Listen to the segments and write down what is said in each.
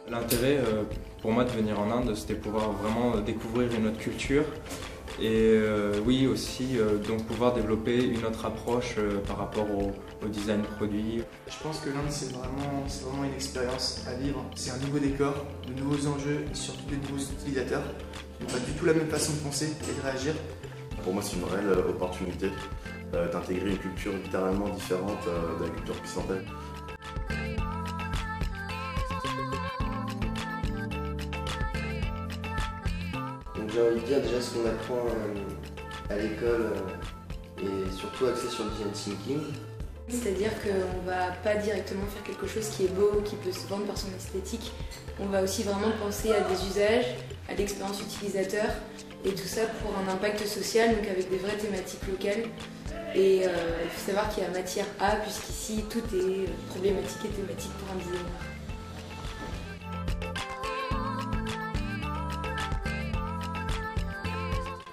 L'intérêt pour moi de venir en Inde, c'était pouvoir vraiment découvrir une autre culture et oui aussi donc pouvoir développer une autre approche par rapport au design produit. Je pense que l'Inde c'est vraiment une expérience à vivre. C'est un nouveau décor, de nouveaux enjeux et surtout de nouveaux utilisateurs qui n'ont pas du tout la même façon de penser et de réagir. Pour moi c'est une réelle opportunité d'intégrer une culture littéralement différente de la culture puissantelle. Donc j'ai envie de dire déjà ce qu'on apprend à l'école est surtout axé sur le design thinking. C'est-à-dire qu'on ne va pas directement faire quelque chose qui est beau, qui peut se vendre par son esthétique. On va aussi vraiment penser à des usages, à l'expérience utilisateur et tout ça pour un impact social, donc avec des vraies thématiques locales. Et il faut savoir qu'il y a matière à, puisqu'ici tout est problématique et thématique pour un designer.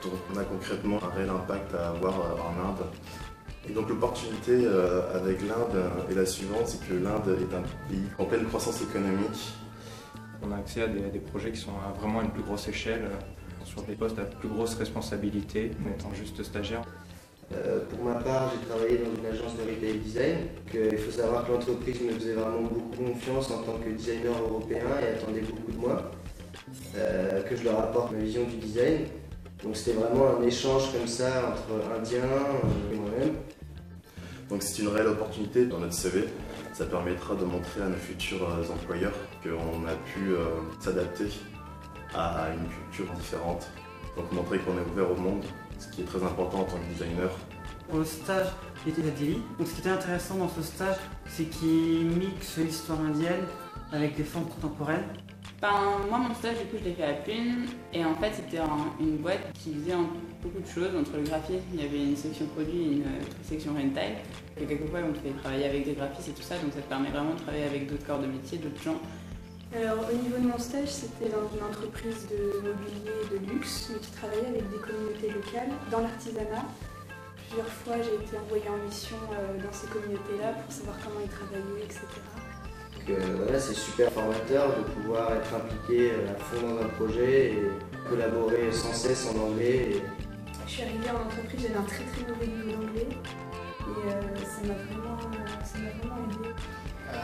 Donc on a concrètement un réel impact à avoir en Inde. Et donc l'opportunité avec l'Inde est la suivante, c'est que l'Inde est un pays en pleine croissance économique. On a accès à des projets qui sont vraiment à une plus grosse échelle, sur des postes à plus grosse responsabilité, en étant juste stagiaire. Pour ma part, j'ai travaillé dans une agence de retail design. Il faut savoir que l'entreprise me faisait vraiment beaucoup confiance en tant que designer européen et attendait beaucoup de moi, que je leur apporte ma vision du design. Donc c'était vraiment un échange comme ça entre Indiens et moi-même. Donc c'est une réelle opportunité dans notre CV. Ça permettra de montrer à nos futurs employeurs qu'on a pu s'adapter à une culture différente. Donc montrer qu'on est ouvert au monde, ce qui est très important en tant que designer. Pour le stage, j'étais à Delhi. Donc ce qui était intéressant dans ce stage, c'est qu'il mixe l'histoire indienne avec des formes contemporaines. Moi, mon stage, du coup, je l'ai fait à Pune. Et en fait, c'était une boîte qui faisait beaucoup de choses. Entre le graphisme, il y avait une section produit et une section rental. Et quelquefois, on te fait travailler avec des graphistes et tout ça. Donc ça te permet vraiment de travailler avec d'autres corps de métier, d'autres gens. Alors, au niveau de mon stage, c'était dans une entreprise de mobilier de luxe, mais qui travaillait avec des communautés locales dans l'artisanat. Plusieurs fois, j'ai été envoyée en mission dans ces communautés-là pour savoir comment ils travaillaient, etc. Voilà, c'est super formateur de pouvoir être impliqué à fond dans un projet et collaborer sans cesse en anglais. Je suis arrivée en entreprise, j'avais un très mauvais niveau d'anglais et ça m'a vraiment aidé.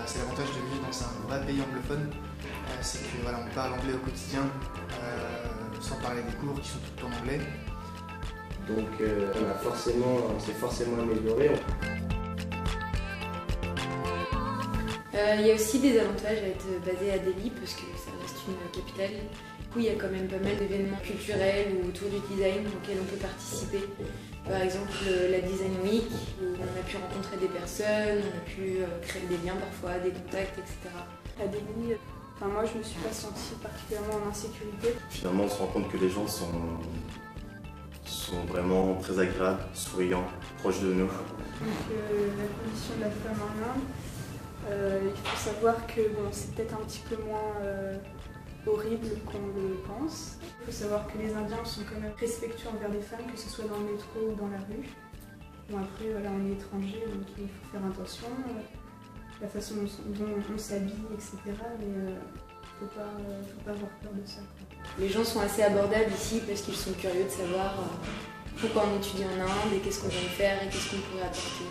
C'est l'avantage de vivre dans un vrai pays anglophone, c'est que voilà, on parle anglais au quotidien, sans parler des cours qui sont tout en anglais. Donc on s'est forcément amélioré. Il y a aussi des avantages à être basé à Delhi parce que ça reste une capitale. Du coup, il y a quand même pas mal d'événements culturels ou autour du design auxquels on peut participer. Par exemple, la Design Week, où on a pu rencontrer des personnes, on a pu créer des liens parfois, des contacts, etc. À Delhi, moi je me suis pas sentie particulièrement en insécurité. Finalement, on se rend compte que les gens sont vraiment très agréables, souriants, proches de nous. Donc la condition de la femme en Inde, il faut savoir que c'est peut-être un petit peu moins horrible qu'on le pense. Il faut savoir que les Indiens sont quand même respectueux envers les femmes, que ce soit dans le métro ou dans la rue. Bon, après, voilà, on est étranger, donc il faut faire attention, la façon dont on s'habille, etc. Mais il ne faut pas avoir peur de ça, quoi. Les gens sont assez abordables ici parce qu'ils sont curieux de savoir pourquoi on étudie en Inde et qu'est-ce qu'on vient de faire et qu'est-ce qu'on pourrait apporter.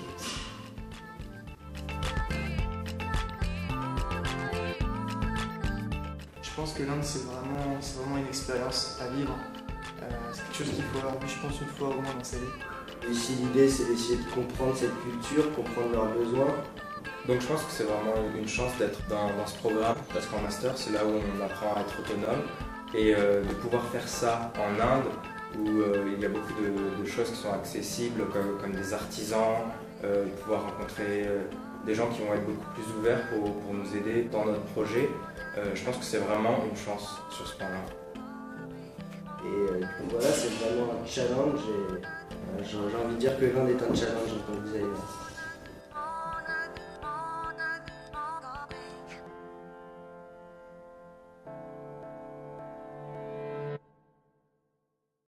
Je pense que l'Inde c'est vraiment une expérience à vivre. C'est quelque chose qu'il faut avoir vu, je pense, une fois au moins dans sa vie. Ici l'idée c'est d'essayer de comprendre cette culture, comprendre leurs besoins. Donc je pense que c'est vraiment une chance d'être dans ce programme, parce qu'en master c'est là où on apprend à être autonome et de pouvoir faire ça en Inde où il y a beaucoup de choses qui sont accessibles comme des artisans, de pouvoir rencontrer des gens qui vont être beaucoup plus ouverts pour nous aider dans notre projet. Je pense que c'est vraiment une chance sur ce point-là. Et du coup voilà, c'est vraiment un challenge et j'ai envie de dire que l'Inde est un challenge en tant que designer.